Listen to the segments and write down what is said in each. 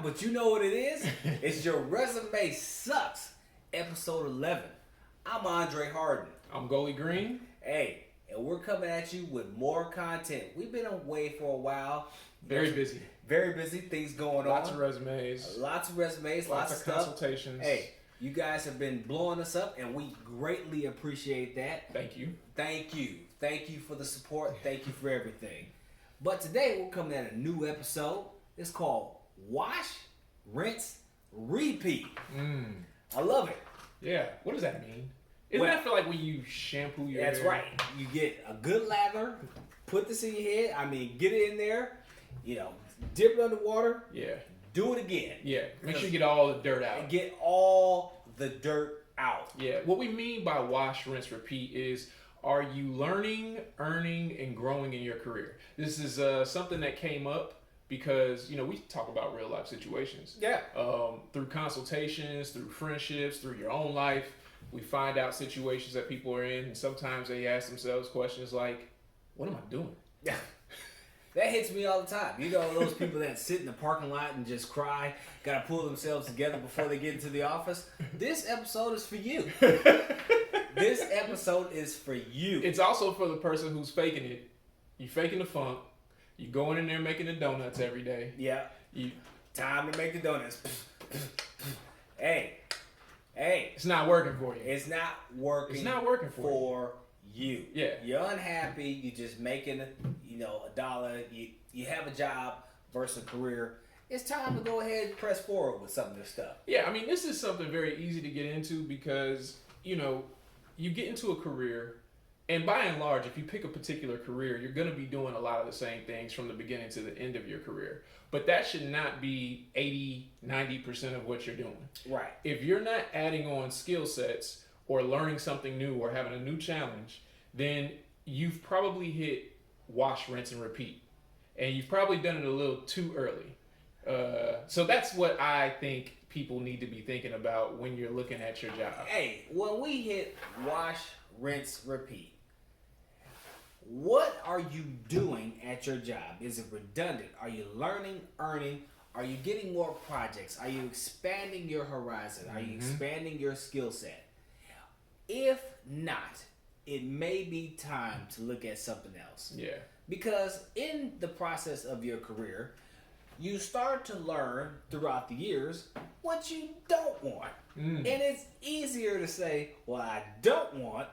but you know what it is? It's Your Resume Sucks, episode 11. I'm Andre Harden. I'm Goalie Green. Hey, and we're coming at you with more content. We've been away for a while. Very busy. Very busy. Things going Lots on. of resumes. Lots of resumes. Lots of stuff. Consultations. Hey, you guys have been blowing us up, and we greatly appreciate that. Thank you. Thank you. Thank you for the support. Thank you for everything. But today we're coming at a new episode. It's called Wash, Rinse, Repeat. I love it. Yeah. What does that mean? Isn't that for like when you shampoo your That's hair? right. You get a good lather, put this in your head. I mean, get it in there. You know, dip it under water. Yeah. Do it again. Yeah. Make sure you get all the dirt out. Get all the dirt out. Yeah. What we mean by wash, rinse, repeat is, are you learning, earning, and growing in your career? This is something that came up because, you know, we talk about real life situations. Yeah. Through consultations, through friendships, through your own life, we find out situations that people are in, and sometimes they ask themselves questions like, what am I doing? Yeah. That hits me all the time. You know, those people that sit in the parking lot and just cry, gotta pull themselves together before they get into the office. This episode is for you. This episode is for you. It's also for the person who's faking it. You faking the funk. You going in there making the donuts every day. Yeah. Time to make the donuts. Hey. It's not working for you. It's not working. It's not working for you. Yeah. You're unhappy. You're just making, $1. You have a job versus a career. It's time to go ahead and press forward with some of this stuff. Yeah, I mean, this is something very easy to get into because, you get into a career, and by and large, if you pick a particular career, you're going to be doing a lot of the same things from the beginning to the end of your career. But that should not be 80, 90% of what you're doing. Right. If you're not adding on skill sets or learning something new or having a new challenge, then you've probably hit wash, rinse, and repeat. And you've probably done it a little too early. So that's what I think people need to be thinking about when you're looking at your job. Hey, when we hit wash, rinse, repeat, what are you doing at your job? Is it redundant? Are you learning, earning? Are you getting more projects? Are you expanding your horizon? Are you expanding your skill set? If not, it may be time to look at something else. Yeah. Because in the process of your career, you start to learn throughout the years what you don't want. And it's easier to say what I don't want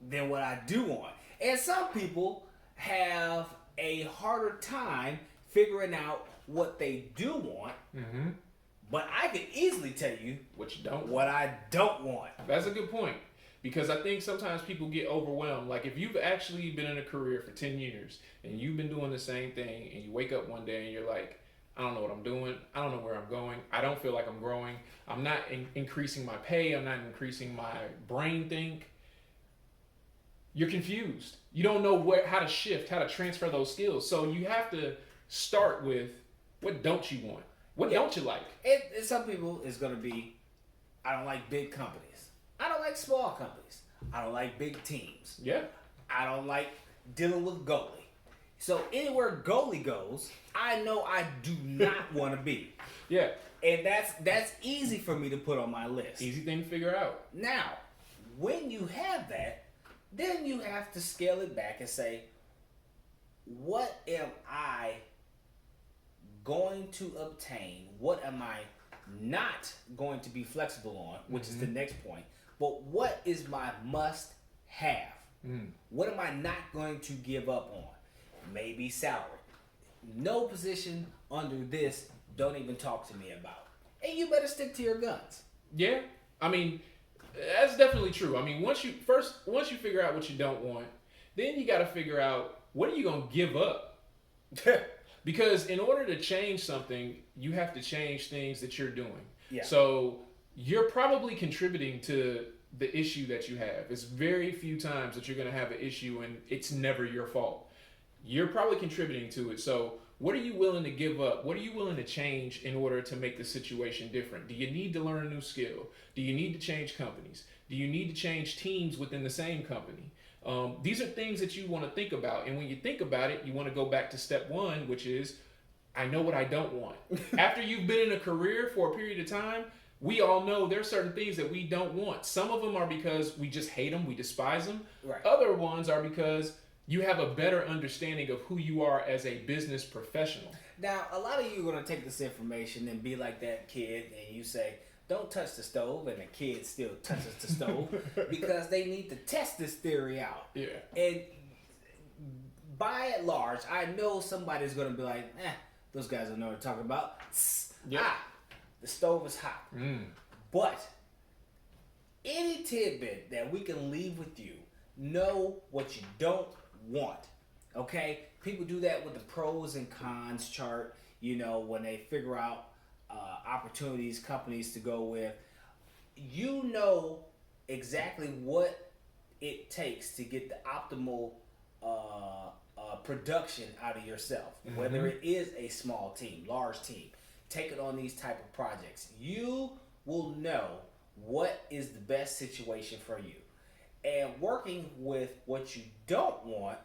than what I do want. And some people have a harder time figuring out what they do want. But I can easily tell you what I don't want. That's a good point. Because I think sometimes people get overwhelmed. Like if you've actually been in a career for 10 years and you've been doing the same thing and you wake up one day and you're like, I don't know what I'm doing. I don't know where I'm going. I don't feel like I'm growing. I'm not increasing my pay. I'm not increasing my brain think. You're confused. You don't know how to shift, how to transfer those skills. So you have to start with, what don't you want? What don't you like? Some people it's going to be, I don't like big companies. I don't like small companies. I don't like big teams. Yeah. I don't like dealing with goalie. So anywhere goalie goes, I know I do not want to be. Yeah. And that's easy for me to put on my list. Easy thing to figure out. Now, when you have that, then you have to scale it back and say, what am I going to obtain? What am I not going to be flexible on, which is the next point. But what is my must have? What am I not going to give up on? Maybe salary. No position under this, don't even talk to me about. And you better stick to your guns. Yeah. I mean, that's definitely true. I mean, once you figure out what you don't want, then you got to figure out what are you going to give up? Because in order to change something, you have to change things that you're doing. Yeah. So you're probably contributing to the issue that you have. It's very few times that you're going to have an issue and it's never your fault. You're probably contributing to it. So what are you willing to give up? What are you willing to change in order to make the situation different? Do you need to learn a new skill? Do you need to change companies? Do you need to change teams within the same company? These are things that you want to think about. And when you think about it, you want to go back to step one, which is, I know what I don't want. After you've been in a career for a period of time, we all know there are certain things that we don't want. Some of them are because we just hate them, we despise them. Right. Other ones are because you have a better understanding of who you are as a business professional. Now, a lot of you are going to take this information and be like that kid, and you say, don't touch the stove, and the kid still touches the stove because they need to test this theory out. Yeah. And by and large, I know somebody's going to be like, those guys don't know what they're talking about. Yep. The stove is hot. But any tidbit that we can leave with you, know what you don't want. Okay? People do that with the pros and cons chart, when they figure out opportunities, companies to go with. You know exactly what it takes to get the optimal production out of yourself, whether it is a small team, large team. Take it on these type of projects. You will know what is the best situation for you. And working with what you don't want,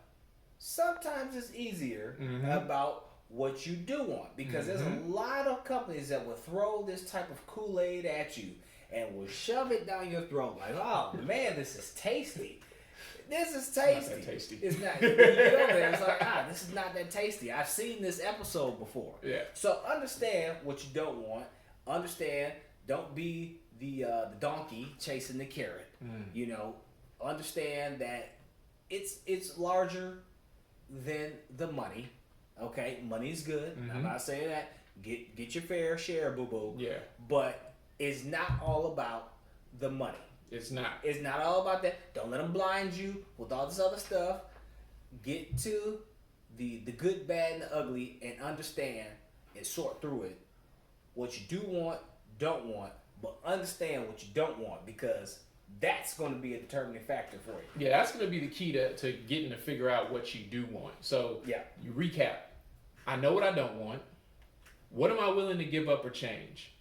sometimes it's easier about what you do want, because there's a lot of companies that will throw this type of Kool-Aid at you and will shove it down your throat like, oh man, this is tasty. This is tasty. It's not that tasty. It's not. You go there, it's like, this is not that tasty. I've seen this episode before. Yeah. So understand what you don't want. Understand. Don't be the donkey chasing the carrot. Understand that it's larger than the money. Okay, money's good. I'm not saying that. Get your fair share, boo boo. Yeah. But it's not all about the money. It's not. It's not all about that. Don't let them blind you with all this other stuff. Get to the good, bad, and the ugly, and understand and sort through it. What you do want, don't want, but understand what you don't want, because that's going to be a determining factor for you. Yeah, that's going to be the key to getting to figure out what you do want. So you recap. I know what I don't want. What am I willing to give up or change?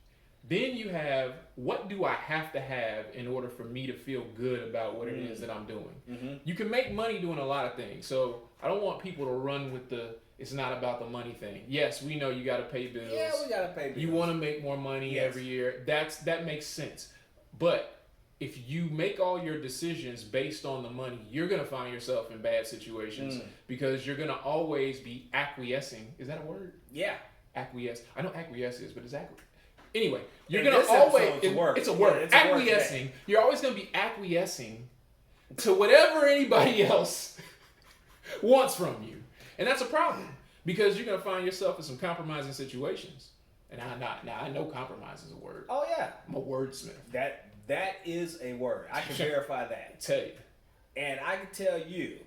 Then you have, what do I have to have in order for me to feel good about what it is that I'm doing? You can make money doing a lot of things. So I don't want people to run with it's not about the money thing. Yes, we know you got to pay bills. Yeah, we got to pay bills. You want to make more money every year. That makes sense. But if you make all your decisions based on the money, you're going to find yourself in bad situations because you're going to always be acquiescing. Is that a word? Yeah. Acquiesce. I know acquiesce is, but it's acquiesce. Anyway, you're In going to always... It's a word. It's a word. It's a word acquiescing. You're always going to be acquiescing to whatever anybody else wants from you. And that's a problem, because you're going to find yourself in some compromising situations. And I know compromise is a word. Oh, yeah. I'm a wordsmith. That is a word. I can verify that. I tell you. And I can tell you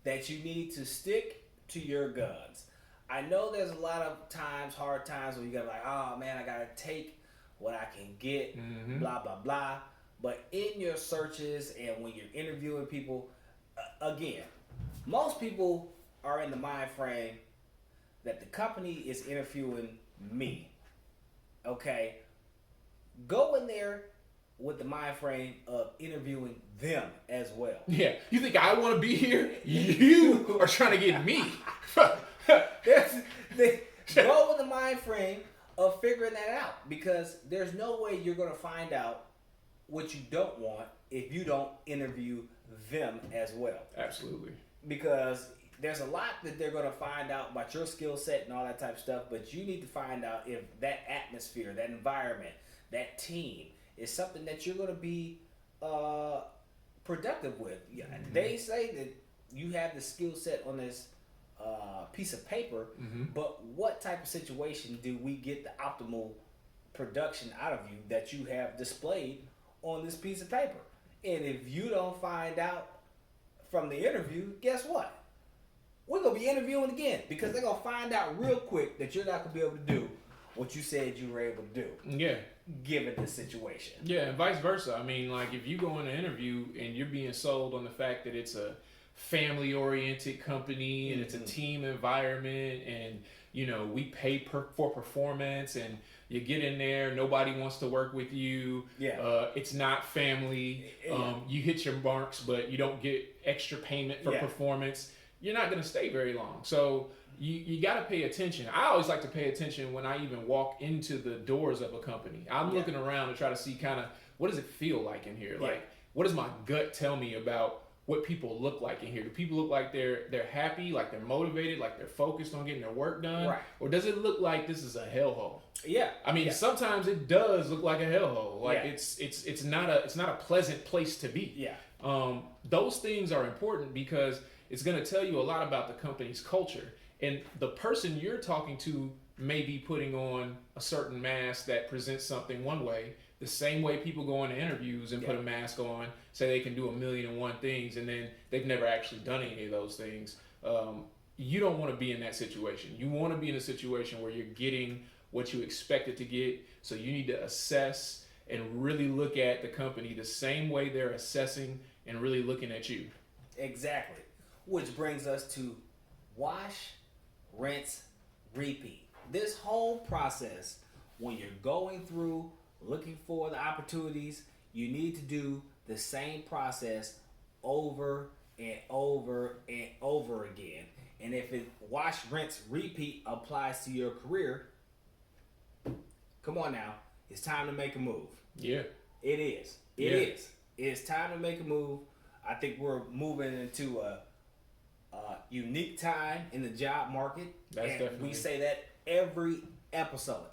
that you need to stick to your guns. I know there's a lot of times, hard times, where you got like, oh man, I gotta take what I can get, blah, blah, blah. But in your searches and when you're interviewing people, again, most people are in the mind frame that the company is interviewing me. Okay? Go in there with the mind frame of interviewing them as well. Yeah. You think I want to be here? You are trying to get me. Go with the mind frame of figuring that out, because there's no way you're going to find out what you don't want if you don't interview them as well. Absolutely. Because there's a lot that they're going to find out about your skill set and all that type of stuff, but you need to find out if that atmosphere, that environment, that team is something that you're going to be productive with. Yeah, they say that you have the skill set on this piece of paper, but what type of situation do we get the optimal production out of you that you have displayed on this piece of paper? And if you don't find out from the interview, guess what? We're going to be interviewing again, because they're going to find out real quick that you're not going to be able to do what you said you were able to do. Yeah. Given the situation. Yeah, and vice versa. I mean, like, if you go in an interview and you're being sold on the fact that it's a family-oriented company and it's a team environment and, we pay for performance, and you get in there, nobody wants to work with you. Yeah. It's not family. You hit your marks, but you don't get extra payment for performance. you're not going to stay very long. So you got to pay attention. I always like to pay attention when I even walk into the doors of a company. I'm looking around to try to see kind of what does it feel like in here? Like, what does my gut tell me about what people look like in here? Do people look like they're happy, like they're motivated, like they're focused on getting their work done? Right. Or does it look like this is a hellhole? Yeah. I mean, sometimes it does look like a hellhole. Like it's not a pleasant place to be. Yeah. Those things are important because it's going to tell you a lot about the company's culture. And the person you're talking to may be putting on a certain mask that presents something one way, the same way people go into interviews and put a mask on, say they can do 1,000,001 things, and then they've never actually done any of those things. You don't want to be in that situation. You want to be in a situation where you're getting what you expected to get. So you need to assess and really look at the company the same way they're assessing and really looking at you. Exactly. Which brings us to wash, rinse, repeat. This whole process, when you're going through looking for the opportunities, you need to do the same process over and over and over again. And if it wash, rinse, repeat applies to your career, come on now, it's time to make a move. Yeah. It is. It is. It's time to make a move. I think we're moving into a unique time in the job market. That's definitely. We say that every episode.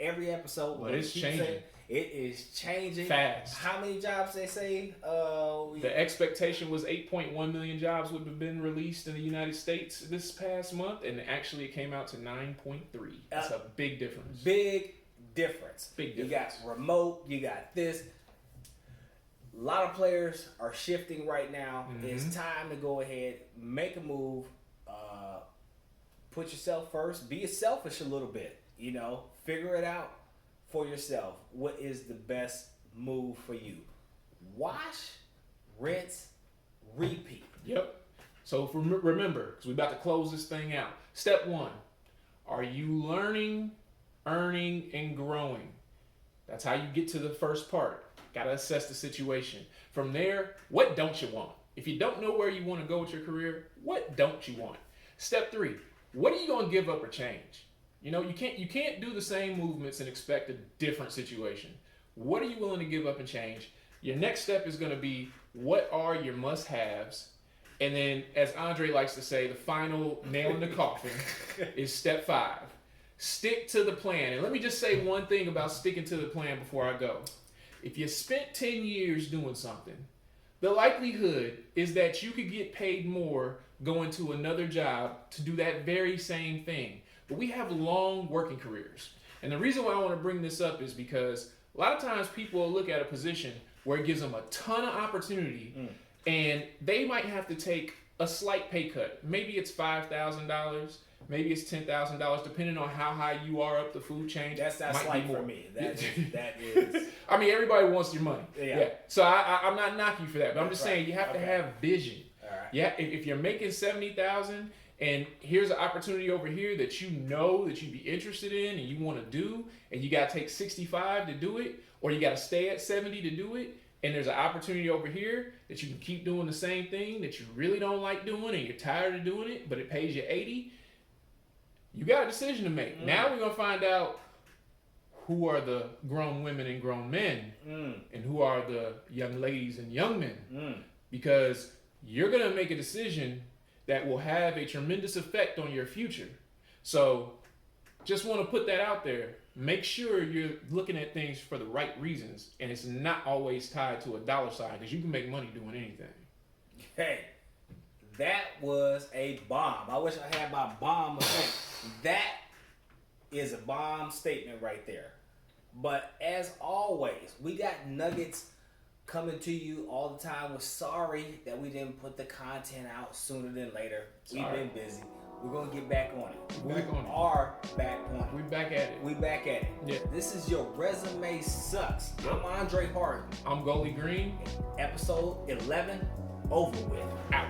But it's changing. It is changing fast. How many jobs they say? The expectation was 8.1 million jobs would have been released in the United States this past month, and actually it came out to 9.3. That's a big difference. Big difference. Big You difference. got remote. You got this. A lot of players are shifting right now. It's time to go ahead, make a move, put yourself first, be selfish a little bit, figure it out for yourself. What is the best move for you? Wash, rinse, repeat. Yep. So remember, because we're about to close this thing out. Step 1, are you learning, earning, and growing? That's how you get to the first part. Got to assess the situation. From there, what don't you want? If you don't know where you want to go with your career, what don't you want? Step 3, what are you going to give up or change? You can't do the same movements and expect a different situation. What are you willing to give up and change? Your next step is going to be, what are your must-haves? And then, as Andre likes to say, the final nail in the coffin is step 5. Stick to the plan. And let me just say one thing about sticking to the plan before I go. If you spent 10 years doing something, the likelihood is that you could get paid more going to another job to do that very same thing. But we have long working careers. And the reason why I want to bring this up is because a lot of times people will look at a position where it gives them a ton of opportunity and they might have to take a slight pay cut. Maybe it's $5,000. Maybe it's $10,000, depending on how high you are up the food chain. That's not slight for me. That is. I mean, everybody wants your money. Yeah. So I'm not knocking you for that, but I'm just saying you have to have vision. All right. Yeah. If you're making $70,000 and here's an opportunity over here that you know that you'd be interested in and you want to do, and you got to take 65 to do it, or you got to stay at 70 to do it, and there's an opportunity over here that you can keep doing the same thing that you really don't like doing and you're tired of doing it, but it pays you 80. You got a decision to make. Now we're going to find out who are the grown women and grown men and who are the young ladies and young men. Because you're going to make a decision that will have a tremendous effect on your future. So just want to put that out there. Make sure you're looking at things for the right reasons, and it's not always tied to a dollar sign, because you can make money doing anything. Hey, that was a bomb. I wish I had my bomb effect. That is a bomb statement right there. But as always, we got nuggets coming to you all the time. We're sorry that we didn't put the content out sooner than later. We've been busy. We're going to get back on it. We are back on it. We're back at it. We back at it. Yeah. This is Your Resume Sucks. I'm Andre Harden. I'm Goalie Green. Episode 11 over with. Out.